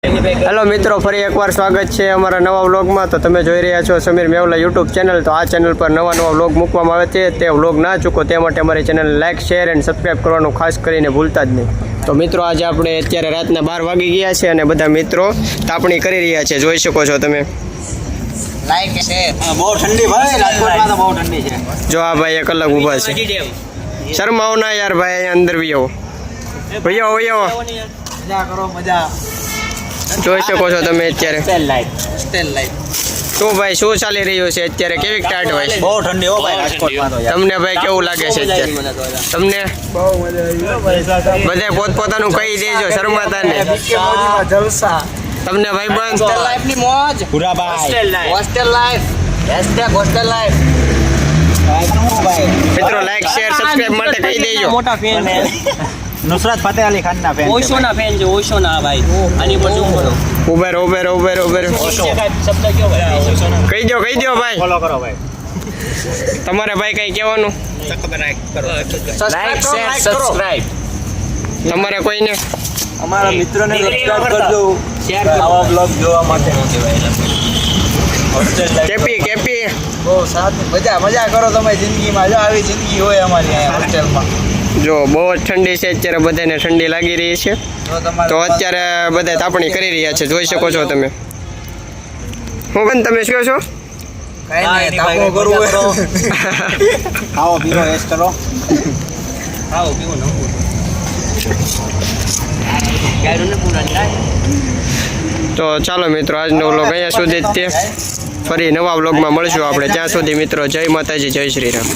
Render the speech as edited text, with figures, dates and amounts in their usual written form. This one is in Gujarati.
હેલો મિત્રો, ફરી એકવાર સ્વાગત છે અમારા નવા વ્લોગમાં। તો તમે જોઈ રહ્યા છો સમીર મેવલા યુટ્યુબ ચેનલ। તો આ ચેનલ પર નવા વ્લોગ મૂકવામાં આવે છે, તે વ્લોગ ના ચૂકો તે માટે અમારી channel like, share and subscribe કરવાનું ખાસ કરીને ભૂલતા જ નહીં। તો મિત્રો, આજે આપણે અત્યારે રાતના 12 વાગી ગયા છે અને બધા મિત્રો તાપણી કરી રહ્યા છે, જોઈ શકો છો તમે। લાઈક છે બહુ ઠંડી ભાઈ, રાજકોટમાં તો બહુ ઠંડી છે। જો આ ભાઈ એક અલગ ઊભા છે, શરમાવો ના યાર ભાઈ, અંદર બી આવો, મજા કરો, મજા। જોઈ શકો છો તમે અત્યારે સ્ટેલ લાઈફ શું ભાઈ, શું ચાલી રહ્યું છે અત્યારે, કેવી ટાટ હોય છે? બહુ ઠંડી હો ભાઈ રાજકોટમાં તો યાર। તમને ભાઈ કેવું લાગે છે અત્યારે? તમને બહુ મજા આવી બધા પોતપોતાનું કહી દેજો, શરમાતા ને। જલસા તમને ભાઈ બંધ હોસ્ટેલ લાઈફ ની મોજ પૂરા ભાઈ, હોસ્ટેલ લાઈફ #હોસ્ટેલ લાઈફ મિત્રો, લાઈક, શેર, સબસ્ક્રાઇબ માટે કહી દેજો। મોટા ફેન છે, નુસરત ફતેહ અલી ખાન ના ફેન ઓશોના ફેન છે, ઓશોના ભાઈ। આની પર ઝૂમ કરો, ઉભેર શબ્દ કયો ભાઈ? કહી દો ભાઈ, ફોલો કરો ભાઈ। તમારે ભાઈ કઈ કહેવાનું? લાઈક શેર સબસ્ક્રાઇબ તમારે કોઈને અમારા મિત્રોને સબસ્ક્રાઇબ કરજો, શેર આવા બ્લોગ જોવા માટે। કેપી બહુ સારું, મજા કરો તમે જિંદગીમાં। જો આવી જિંદગી હોય અમારી અહીંયા હોસ્ટેલમાં। જો બહુ જ ઠંડી છે અત્યારે, બધાને ઠંડી લાગી રહી છે, તો અત્યારે બધા તાપણી કરી રહ્યા છે, જોઈ શકો છો તમે। હું બેન, તમે શું છો? કઈ નહીં, તાપણું કરવું હોય ખાઓ પીવો એશ કરો। આવો પીવો ન ગાયરો ને પૂરા તો ચાલો મિત્રો, આજનો વ્લોગ અહીંયા સુધી જ તે, ફરી નવા વ્લોગમાં મળશું આપણે, ત્યાં સુધી મિત્રો જય માતાજી, જય શ્રી રામ।